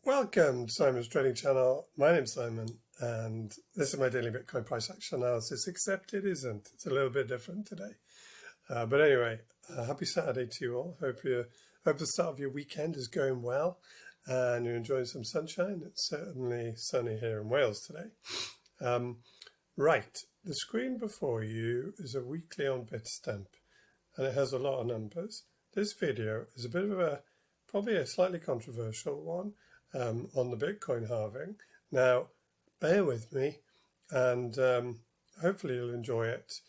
Welcome to Simon's Trading Channel. My name's Simon and this is my daily Bitcoin price action analysis, except it isn't. It's a little bit different today. But anyway, happy Saturday to you all. Hope the start of your weekend is going well and you're enjoying some sunshine. It's certainly sunny here in Wales today. Right, the screen before you is a weekly on Bitstamp and it has a lot of numbers. This video is a bit of probably a slightly controversial one. On the Bitcoin halving. Now, bear with me and hopefully you'll enjoy it.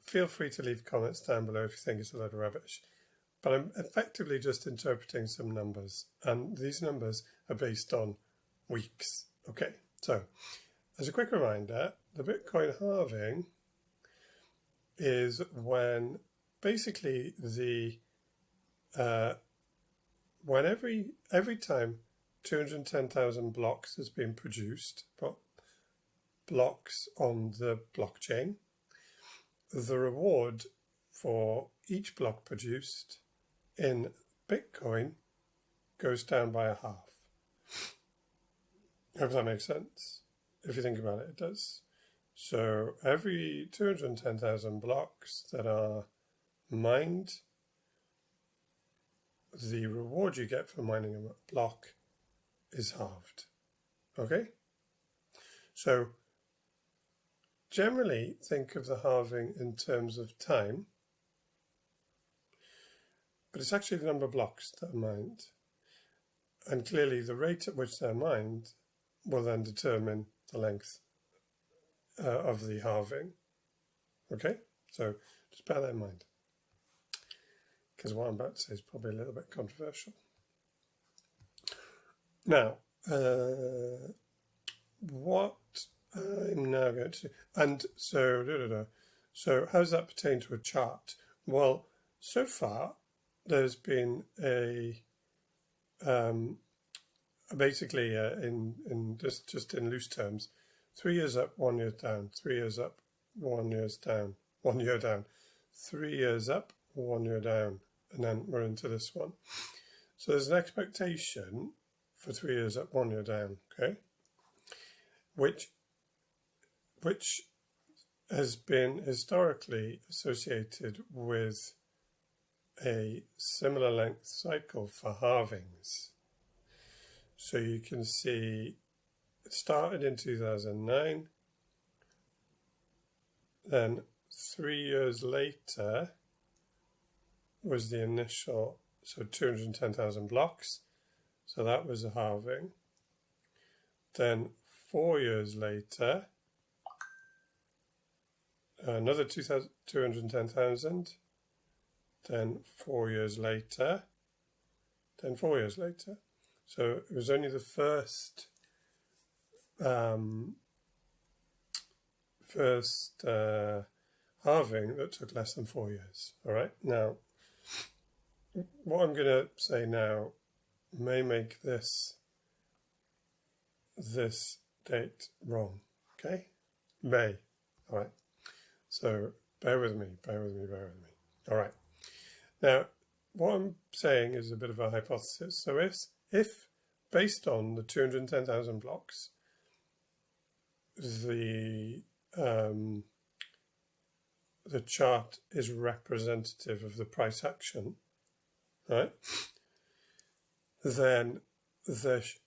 Feel free to leave comments down below if you think it's a load of rubbish. But I'm effectively just interpreting some numbers, and these numbers are based on weeks. Okay, so as a quick reminder, the Bitcoin halving is when basically when every time 210,000 blocks has been produced, blocks on the blockchain, the reward for each block produced in Bitcoin goes down by a half. Hope that makes sense. If you think about it, it does. So every 210,000 blocks that are mined, the reward you get for mining a block is halved. Okay? So generally think of the halving in terms of time, but it's actually the number of blocks that are mined. And clearly the rate at which they're mined will then determine the length of the halving. Okay? So just bear that in mind, because what I'm about to say is probably a little bit controversial. Now, what I'm now going to do, and so, so how does that pertain to a chart? Well, so far there's been basically in just in loose terms, 3 years up, 1 year down, 3 years up, 1 year down, 1 year down, 3 years up, 1 year down, and then we're into this one. So there's an expectation for 3 years up, 1 year down, okay? Which has been historically associated with a similar length cycle for halvings. So you can see it started in 2009, then 3 years later was the initial, so 210,000 blocks. So that was a halving. Then 4 years later, another 210,000. Then 4 years later. Then 4 years later. So it was only the first halving that took less than 4 years. All right. Now, what I'm going to say now may make this date wrong, okay? May, all right? So bear with me. All right. Now, what I'm saying is a bit of a hypothesis. So if based on the 210,000 blocks, the chart is representative of the price action, right? Then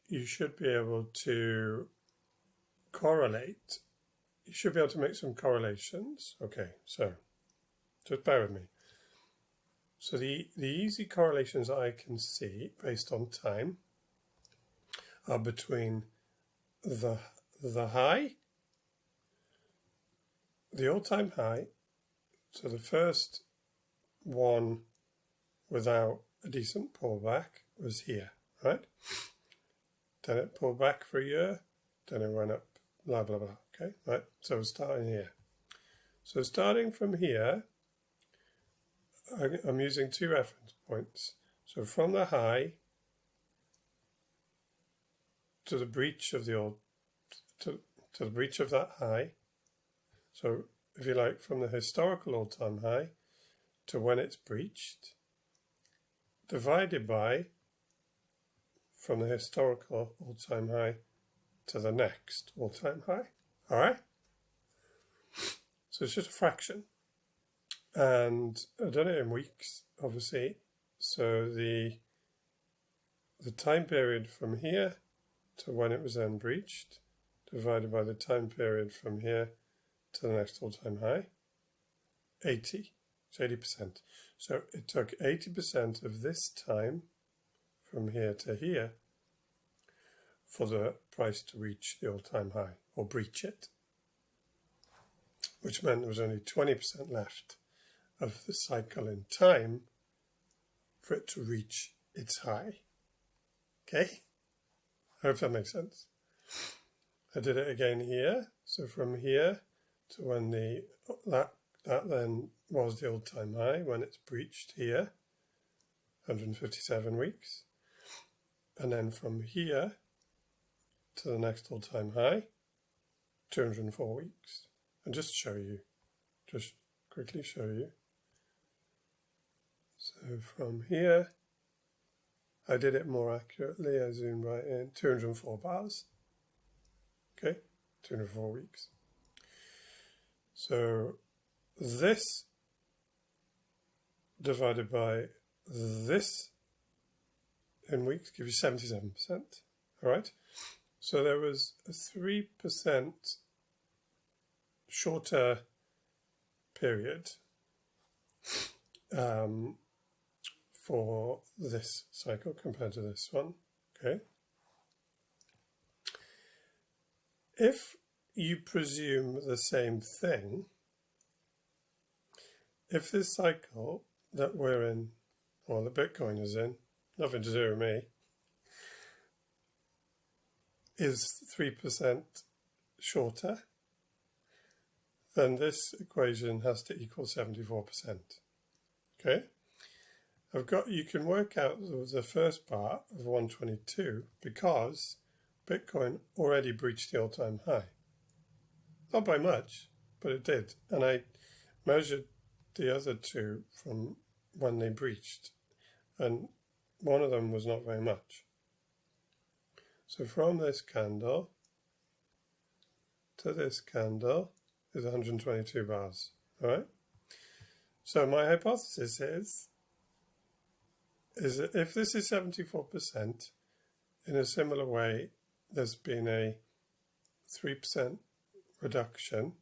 you should be able to correlate. You should be able to make some correlations. Okay, so just bear with me. So the easy correlations I can see based on time are between the high, the all-time high, so the first one without a decent pullback was here, right? Then it pulled back for a year, then it went up, blah, blah, blah, okay, right? So we're starting here. So starting from here, I'm using 2 reference points. So from the high to the breach of the old, to the breach of that high. So if you like, from the historical all-time high to when it's breached, divided by from the historical all-time high to the next all-time high. All right? So it's just a fraction. And I've done it in weeks, obviously. So the time period from here to when it was then breached, divided by the time period from here to the next all-time high, 80. It's 80%. So it took 80% of this time from here to here for the price to reach the all-time high, or breach it, which meant there was only 20% left of the cycle in time for it to reach its high. Okay? I hope that makes sense. I did it again here. So from here to when that then was the all-time high, when it's breached here, 157 weeks. And then from here to the next all-time high, 204 weeks. And just quickly show you. So from here, I did it more accurately. I zoomed right in, 204 bars. Okay, 204 weeks. So this divided by this in weeks gives you 77%. All right. So there was a 3% shorter period for this cycle compared to this one. Okay. If you presume the same thing, if this cycle that we're in, or the Bitcoin is in, nothing to do with me, is 3% shorter, then this equation has to equal 74%. Okay? You can work out the first part of 122 because Bitcoin already breached the all-time high. Not by much, but it did. And I measured the other two from when they breached, and one of them was not very much. So from this candle to this candle is 122 bars. All right? So my hypothesis is that if this is 74%, in a similar way, there's been a 3% reduction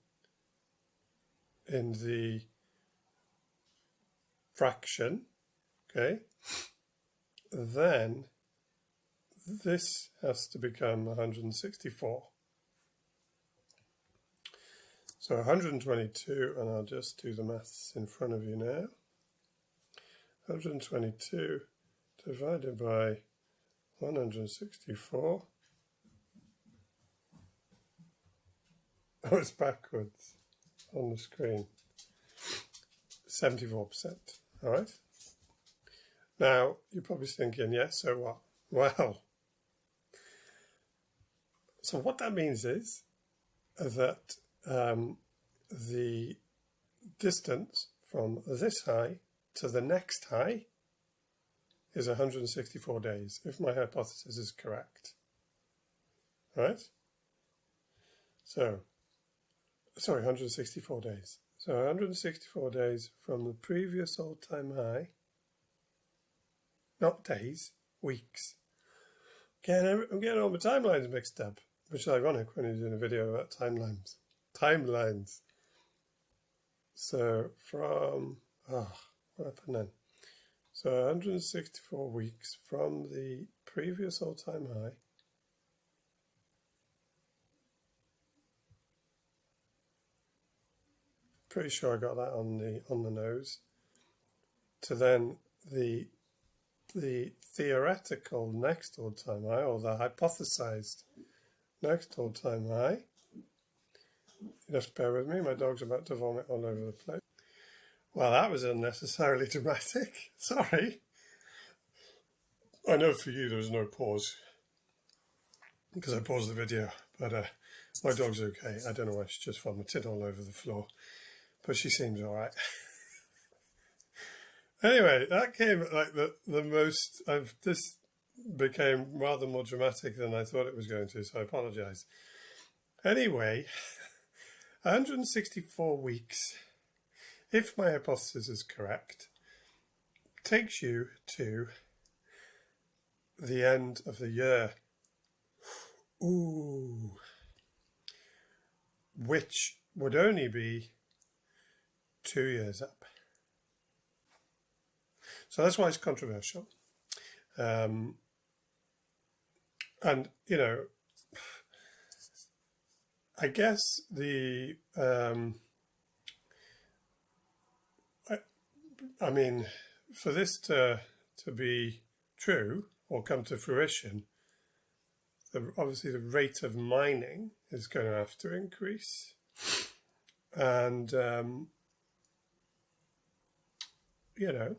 in the fraction, okay, then this has to become 164. So 122, and I'll just do the maths in front of you now. 122 divided by 164. Oh, it's backwards on the screen. 74%. All right. Now, you're probably thinking, yes, so what? Well, so what that means is that the distance from this high to the next high is 164 days, if my hypothesis is correct. Right? So, sorry, 164 days. So 164 days from the previous all-time high, not days, weeks. Again, I'm getting all my timelines mixed up, which is ironic when you're doing a video about timelines. Timelines. So from, what happened then? So 164 weeks from the previous all-time high pretty sure I got that on the nose, to then the theoretical next all-time high, or the hypothesized next all-time high. Just bear with me, my dog's about to vomit all over the place. Well, that was unnecessarily dramatic. Sorry. I know for you there was no pause because I paused the video, but my dog's okay. I don't know why she just vomited all over the floor, but she seems all right. Anyway, that came like the most of this became rather more dramatic than I thought it was going to, so I apologize. Anyway, 164 weeks, if my hypothesis is correct, takes you to the end of the year. Ooh. Which would only be 2 years up. So that's why it's controversial. And, you know, I guess I mean, for this to be true or come to fruition, obviously the rate of mining is going to have to increase. And, you know,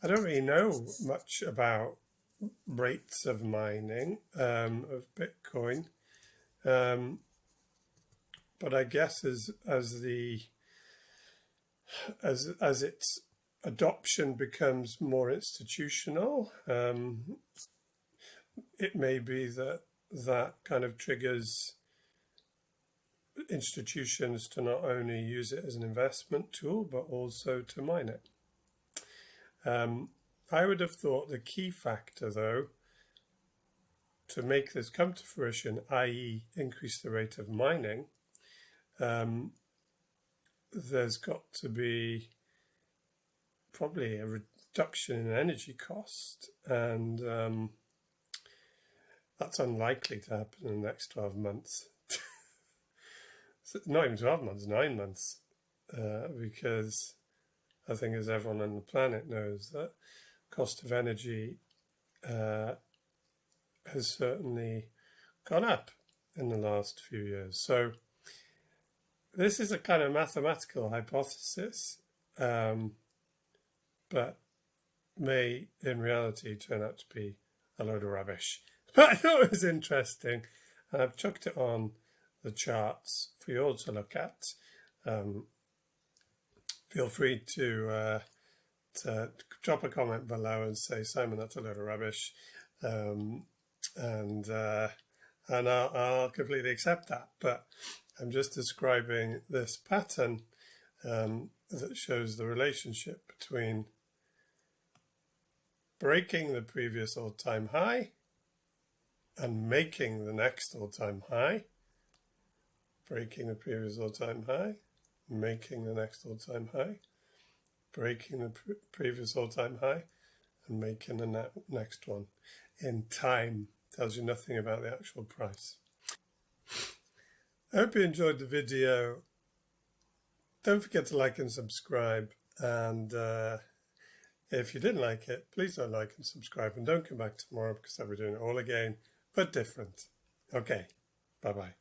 I don't really know much about rates of mining of Bitcoin, but I guess as its adoption becomes more institutional, it may be that kind of triggers institutions to not only use it as an investment tool, but also to mine it. I would have thought the key factor, though, to make this come to fruition, i.e. increase the rate of mining, there's got to be probably a reduction in energy cost, and that's unlikely to happen in the next 12 months. Not even 12 months, 9 months, because I think as everyone on the planet knows that cost of energy has certainly gone up in the last few years. So this is a kind of mathematical hypothesis, but may in reality turn out to be a load of rubbish. But I thought it was interesting, and I've chucked it on the charts for you all to look at. Feel free to drop a comment below and say, Simon, that's a load of rubbish, and I'll completely accept that. But I'm just describing this pattern that shows the relationship between breaking the previous all-time high and making the next all-time high, breaking the previous all-time high, making the next all-time high, breaking the previous all-time high, and making the next one in time. Tells you nothing about the actual price. I hope you enjoyed the video. Don't forget to like and subscribe, and if you didn't like it, please don't like and subscribe, and don't come back tomorrow because I'll be doing it all again, but different. Okay, bye-bye.